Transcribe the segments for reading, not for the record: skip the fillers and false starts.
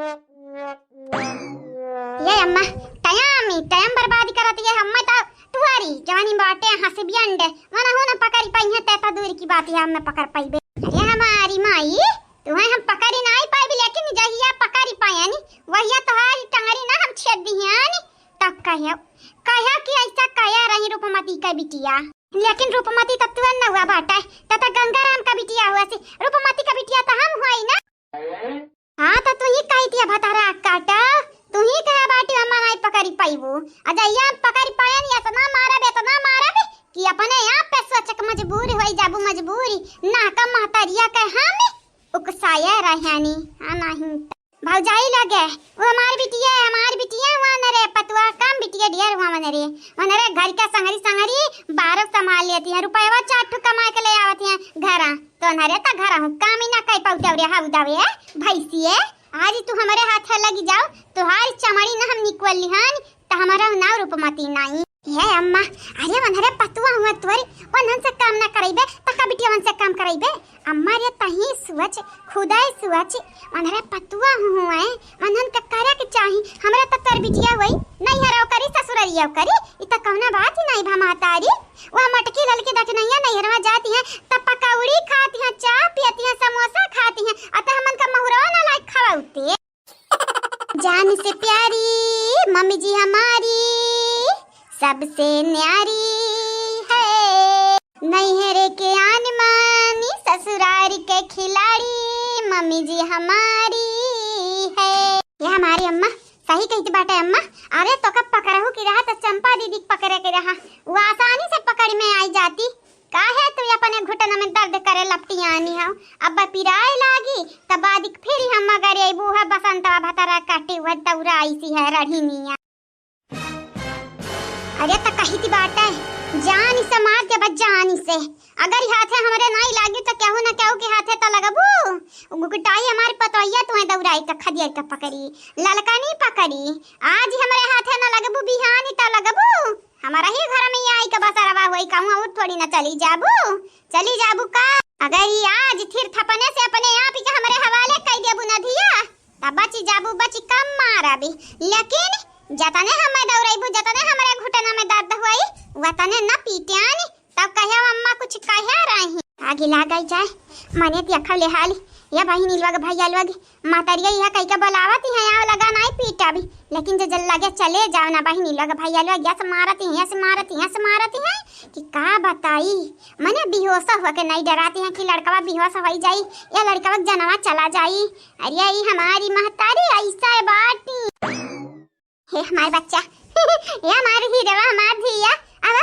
ये अम्मा टाइम बर्बाद करत ये हम्मा तो तुहारी जवानी बाटे हंस बियंड मना हो ना पकड़ी पाई है तैता दूर की बात है हम पकड़ पाईबे। अरे हमारी माई तुम्हें हम पकड़ी नहीं पाई लेकिन जहिया पकड़ी पाया नी वहिया तुम्हारी टंगरी ना हम छेद दी है नी तब कहा कि ऐसा कया रही रूपमती का बिटिया लेकिन रूपमती तत्व न हुआ बाटा तथा गंगाराम का बिटिया हुआ से रूपमती का बिटिया तो हम हुआ ही ना। हाँ तो तू ही कही थी भतारा काटा तू ही कहा बाटी हम नहीं पकड़ी पाईबो अजैया पकड़ी पाया नहीं इतना मारा बे कि अपने आप पे सोचक मजबूर होई जाबू मजबूरी ना का महतरिया के हम उकसाया रहनी हां नहीं भौजाई लगे वो हमारी बिटिया वहां नरे पतवा काम बिटिया ढेर वहां नरे घर का संगरी 12 संभाल लेती है रुपया 4 कमा के ले आवती है घरा तो नरे ता घरा हूं काम ही ना कई पाउता रे हाउदावे भैंसिए आज तू हमारे हाथ लगी जाओ तुहारी चमड़ी ना हम निकल लिहान त हमारा नाव रूपमती नहीं है अम्मा। अरे वनरे पतवा हुआ तोरी वनन से काम ना करइबे तका बिटिया वन से काम करइबे अम्मा रे तही सोच खुदाई सोच वनरे पतवा हुआ है वनन का करे के चाही हमरा त तर बिटिया होई नहीं हराव करी ससुररिया करी इ त कौना बात ही नहीं भमातारी वो मटकी लल के देख नहीं है हरवा जाती है त पकौड़ी खाती है चाय पीती है समोसा खाती है अत हमन का महुरवा ना लायक खवाउते जान से प्यारी मम्मी जी हमारी सबसे न्यारी है नैहरे के आनमानी ससुरारी के खिलाड़ी मम्मी जी हमारी है। ये हमारी अम्मा सही कहती बाटे अम्मा। अरे तो कब पकड़ू की रहा तो चंपा दीदी पकड़े के रहा वो आसानी से पकड़ में आई जाती काहे तू अपने घुटन में दर्द करे लपटियानी हो अब पिराए लागी तब बाद फिर हम मगर ये बूहा बसंतवा भतरा काटे हुआ दौरा ऐसी है रढ़ीनिया। अरे तो कही थी बात है जान से मार के बच जानी से अगर हाथे हमारे नहीं लागी तो कहू ना कहू के हाथे तो लगबू गुगटाई हमारी पतोइया तुम्हें दौड़ाई तो खदिया तो पकड़ी ललका नहीं पकड़ी आज हमारे हाथे ना लगबू बिहानी तो लगबू हमारा ही घर में आई का बसरवा होई कहूं और थोड़ी ना चली जाबू का अगर ये आज थिर थपने से अपने आप ही हमारे हवाले कर देबू ना धिया तब बची जाबू बची कम मारा भी लेकिन जतने हमें दौड़ाईबू जतने हमारे घुटना में दर्द होई वतने न पीटियानी तब कहे अम्मा कुछ कहे रही आगे लागई जाए मने देखा ले हाली या बहिनी लोग भैया लोग मातरिया यह कह के बुलावती है यहाँ लगा नहीं पीटा भी लेकिन जो जल लगे चले जाओ ना बहिनी लोग भैया लोग यस मारती है कि का बताई मने बेहोश हो के नहीं डराती है कि लड़का बेहोश हो जाई या लड़का जनवा चला जाई। अरे ये हमारी महतारी ऐसा बाटी हे हमारे बच्चा ये हमारी हीरो हमार धिया अब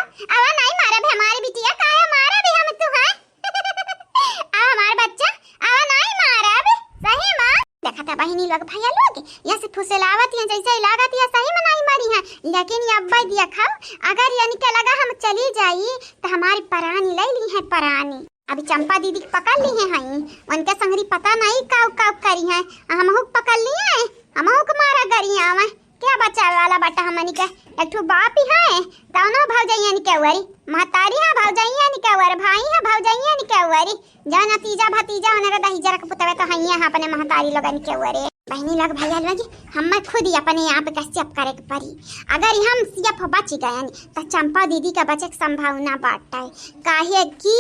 नहीं मारे भी हमारी बिटिया काहे मारे भी हम तू है अब हमारे बच्चा अब नहीं मारे भी सही मां देखा था बहिनी लोग भैया लोग ये से फुसलावत है जैसे लागत है सही में नहीं मरी है लेकिन ये अब्बा दिया खाओ अगर यानी के लगा हम चली जाई तो हमारी परानी ले ली है परानी अभी चंपा दीदी पकड़ ली है हई उनके संगरी पता नहीं काउ करी है हम हुक पकड़ लिए हम हुक मारा गरिया में क्या बच्चा वाला बटा हमनी के एक ठो बाप ही है दोनों भौजाइया नि के वरी महतारी है भौजाइया नि के वर भाई है भौजाइया नि के वरी जाना तीजा भतीजा उनरे दहीजरा के पुतवे तो हइया है अपने महतारी लोगन के वरे बहनी लोग भैया लोग हम खुद ही अपने आप के सेफ करे के पड़ी अगर हम सेफ बच गए तो चंपा दीदी का बचे की संभावना बाटा है काहे कि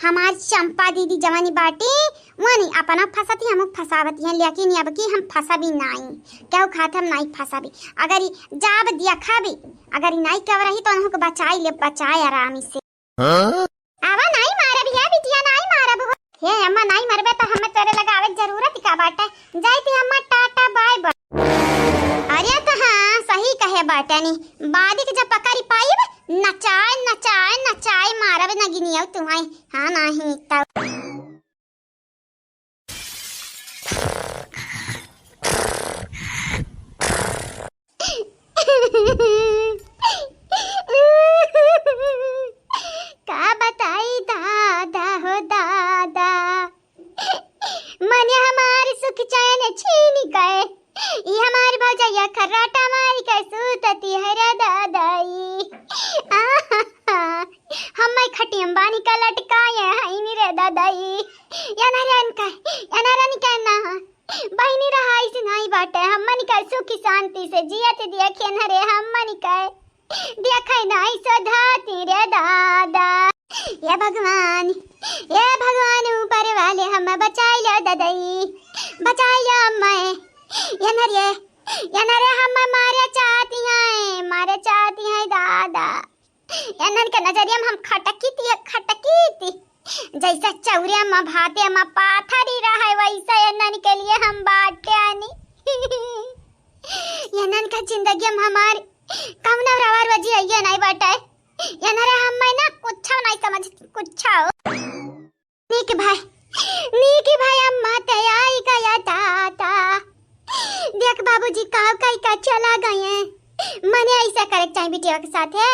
हमारी चंपा दीदी जवानी बाटी वनी अपना फंसती हम फंसावती हैं लेकिन अब की हम फंसा भी नहीं क्या खाते हम नहीं फंसा भी अगर जाब दिया खा भी अगर नहीं कर रही तो उनको बचाए आराम से आवा नहीं मारे भी है बिटिया नहीं मारा बहू हे अम्मा नहीं मरबे तो हमें तेरे लगावे जरूरत का बाटा जाईती अम्मा टाटा बाय बाय। अरे तो हाँ सही कहे बाटा नी बादी के जब पकड़ी पाई नचाए मारब नगिनिया तुम्हारी हाँ नहीं तब का बताई दादा हो दादा मने हमारी सुख चैन छीन गए ये हमारी भौजाइया खर्राटा मारी के सूतती है रे दादाई हम खटियम बानी का लटकाए है नी रे दादाई या नारायण का ना बहिनी रहा इसे नहीं बाटे हमन का सुख शांति से जियत देखे न रे हमन का देखे नहीं सधाती रे दादा। ये भगवान ऊपर वाले हम बचाई लो ददई बचाई लो अम्मा ये नरे हम मारे चाहती हैं दादा। ये के नजरिया में हम खटकी थी जैसा चौरिया में भाते में पाथरी रहा है वैसा ये के लिए हम बाटे आनी। ये का जिंदगी में हमारी कम न रवार वजी है नहीं बाटे ये नरे हम ना कुछ नहीं समझ कुछ नीक भाई अम्मा तैयारी का या ताता देख बाबूजी का चला गए मने ऐसा करे चाहिए बिटिया के साथ है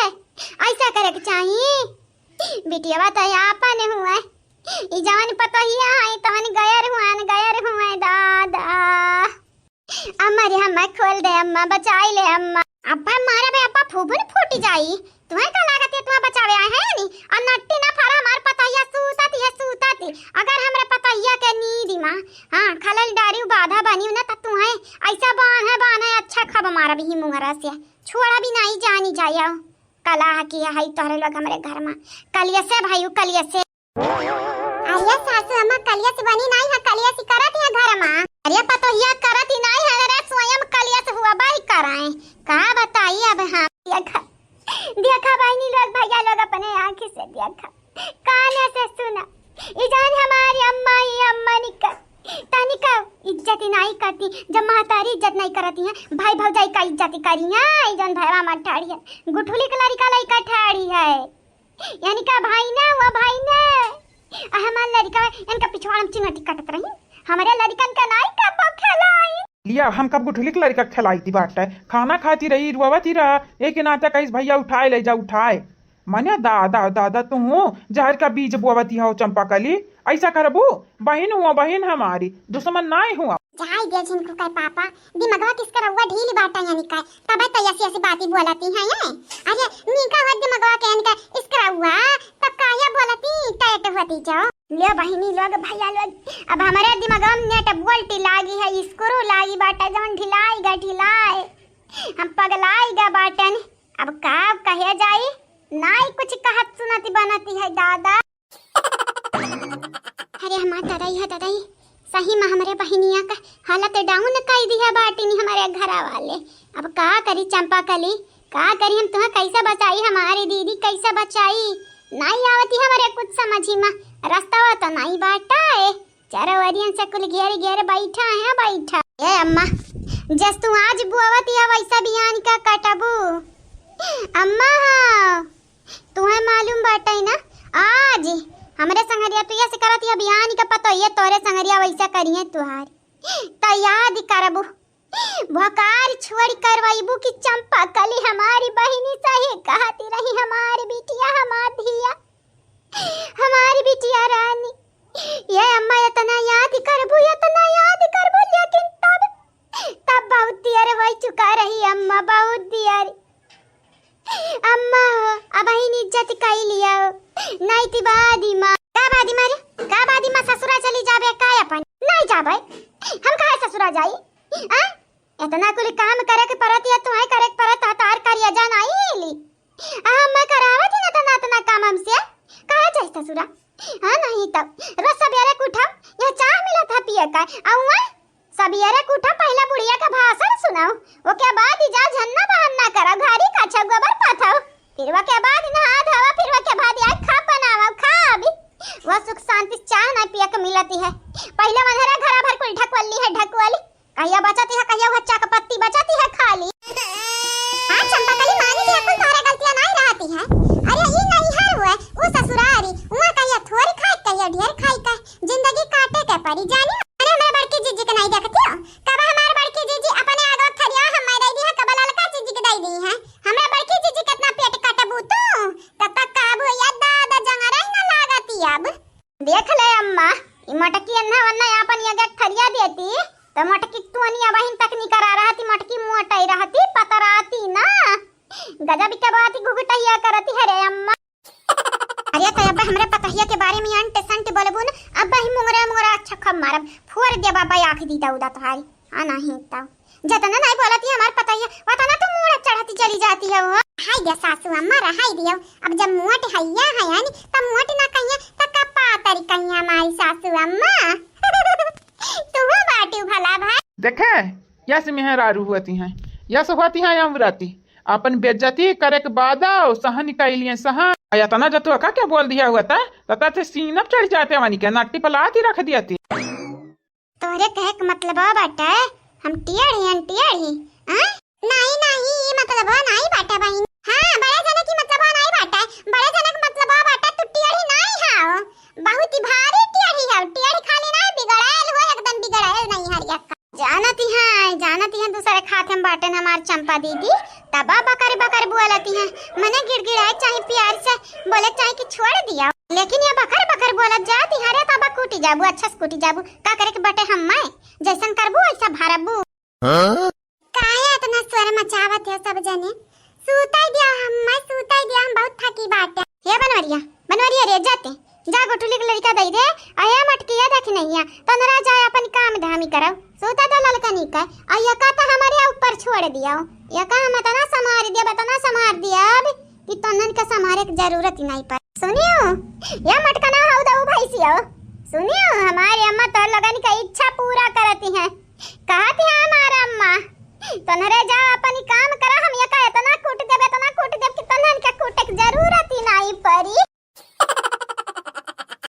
ऐसा करे चाहिए बिटिया तो आपन हुआ ई जान पता ही है तवन गयर हुआ दादा। अम्मा रे हम खोल दे अम्मा बचाई ले अम्मा अब्बा मारे बे अब्बा फूबन फूटी जाई तुम्हें का लागत है तुम्हें बचावे आए हैं नी और नट्टी ना फारा हमार पताइया सूताती अगर हमरे पताइया के नींद मां हां खलल डारी बाधा बनी ना त तुम्हें ऐसा बान है अच्छा खब मारा भी मुहरा से छोड़ा भी नहीं जानी जाया कला की है तोहरे लोग हमरे घर में कलिया से भाई कलिया से अरे सासू अम्मा कलिया से बनी नहीं है कलिया से करत है घर में अरे पतोहिया करत ही नहीं है रे स्वयं कलिया से हुआ बाई कराए का बताइए अब हम देखा बहनी लोग भैया लोग अपने आंखें से देखा काने से सुना ई जान हमारी अम्मा तनिका इज्जत नहीं करती जब महतारी इज्जत नहीं करती है भाई भौजाई का इज्जत करिया ई जान भाईवा मत ठाड़ी है गुठुली के लड़का लड़का ठाड़ी है यानी का भाई ना हमार लड़का इनका पिछवाड़ में चिंगटी कटत रही हमारे लड़कन का नाई कब खेलाई लिया हम कब गुठली के लड़का खिलाई थी बाटा खाना खाती रही रुआवती रहा एक नाता कहीं भैया उठाए ले जा उठाए मने दादा तू जहर का बीज बोवती हो चंपा कली ऐसा करबू बहन हुआ बहन हमारी दुश्मन नहीं हुआ जाई दे जिनको कह पापा दिमागवा किस कर हुआ ढीली बाटा यानी का तब तो ऐसी बातें बोलती हैं ये अरे नीका हुआ दिमागवा के यानी का इसका हुआ तब काया बोलती टैट होती जाओ ले बहिनी लोग भैया लोग अब हमारे दिमागवा में नेट बोल्टी लागी है स्क्रू लागी बाटा जवन ढिलाई हम पगलाईगा बाटन अब का कहे जाई नाई कुछ कहत सुनाती बनाती है दादा। अरे हमारा दादाई सही में हमारे बहनिया का हालत डाउन कर दी है बाटिनी हमारे घर वाले अब का करी चंपा कली का करी हम तुम्हें कैसे बचाई हमारी दीदी कैसे बचाई नहीं आवती हमारे कुछ समझी में रास्ता तो नहीं बाटा है चारों वरियन से कुल घेर बैठा ए अम्मा जस तू आज बुआवती है वैसा बियान का कटबू अम्मा तुम्हें मालूम बाटा है ना आज हमरे संगरिया तू ऐसे करत है बियान का पता ये तोरे संगरिया वैसा करिए तुहार त याद करबू भकार छोड़ करवाईबू कि चंपा कली हमारी बहिनी सही कहती रही हमारी बिटिया रानी ये अम्मा इतना याद करबू लेकिन तब बहुत देर हो चुका रही अम्मा बहुत देर अम्मा अब इन इज्जत कई लिया नहीं थी बादी माँ का बादी माँ ससुरा चली जाबे का अपन नहीं जाबे हम काहे ससुरा जाई हां इतना कुल काम करे के परत या तुम्हें करे के परत तार करिया जान आई ली हम मैं करावत ही ना तना काम हमसे काहे जाई ससुरा हां नहीं तब रोज सवेरे के उठा यह चाय मिला था पिए का आऊं सवेरे के उठा पहला बुढ़िया का भाषण सुनाओ वो के बाद ही जा झन्ना बहाना करा घारी का गोबर पाथाओ फिर वो के बाद नहा धोवा फिर वो के बाद या खा बनावा खा अभी वो सुख शांति चाय ना पिया के मिलती है पहले मनहरा घरा भर कुल ढकवली है ढकवाली कहिया बचाती है कहिया बच्चा का पत्ती बचाती है खाली हां चंपा कली मानी लिया अपन सारे गलतियां नहीं रहती है अरे ये नहीं है वो ससुरारी वहां कहिया थोड़ी खाई कहिया ढेर खाई का जिंदगी काटे के परी जाने अरे हमारे बड़की जीजी के नहीं देखती हो कब हमारे बड़की जीजी अपने आगे खरिया हम दे दी है कब ललका जीजी के दे दी है हमें बड़की जीजी कितना पेट काटबू तू तब तक काबू या दादा जंगरा ही ना लागती अब देख ले अम्मा ई मटकी अन्ना वन्ना अपन ये खरिया देती तो मटकी तू अनिया बहिन तक नहीं करा रहती मटकी मोटाई रहती पतराती ना गजब के बात ही घुघुटैया करती है रे अम्मा अरे तो अब हमरे पतहिया के बारे में अंट संट बोलबू ना अब ही मुंगरा अच्छा खब मारब फोड़ दे बाबा आंख दीदा उदा तोहारी नहीं तो जतना नहीं बोलती है हमार पता ही वतना तो मुंह चढ़ती चली जाती है वो। हाय दे सासू अम्मा रहाई दियो, अब जब मुंह हैया है यानी तब मुंह ना कहिया त कपा तरी कहिया हमारी सासू अम्मा तू बाटी भला भाई देखे यस मेहरारू होती हैं, यस होती हैं अमराती अपन बेइज्जती करे के बाद सहन निकालिए सहन या तना जतु का क्या बोल दिया हुआ था तता से सीनप चढ़ जाते वानी के नट्टी पलाती रख दिया थी। तोरे कहे के मतलब बाटा हम टियाड़ी नहीं नहीं मतलब नहीं बाटा बहन। हां बड़े जने की मतलब नहीं बाटा, बड़े जने का मतलब बाटा तू टियाड़ी नहीं हाओ, बहुत ही भारी टियाड़ी हाओ, टियाड़ी खाली नहीं बिगड़ायल हो एकदम बिगड़ायल नहीं हरिया जानती हैं दूसरे खाते में बाटन हमार चंपा दीदी तबा बकर बोलती हैं मने गिड़गिड़ाए चाहे प्यार से बोले चाहे कि छोड़ दिया, लेकिन ये बकर बोलत जाती हरे तबा कूटी जाबू अच्छा से कूटी जाबू का करे के बटे हम मैं जैसन करबू ऐसा भरबू। काहे इतना स्वर मचावत है सब जने सूताई दिया हम बहुत थकी बाटे। हे बनवरिया रे जाते जा गोटुली के लड़का दई रे आया मटकिया देख नहीं है तनरा जाए अपन काम धामी करौ सोता तो ललका नहीं का आया का तो हमारे ऊपर छोड़ दिया या का हम तना समार दिया अब कि तनन का समारे की जरूरत ही नहीं पड़। सुनियो या मटका ना हाउ दऊ भाई सियो सुनियो हमारी अम्मा तो लगन का इच्छा पूरा करती है।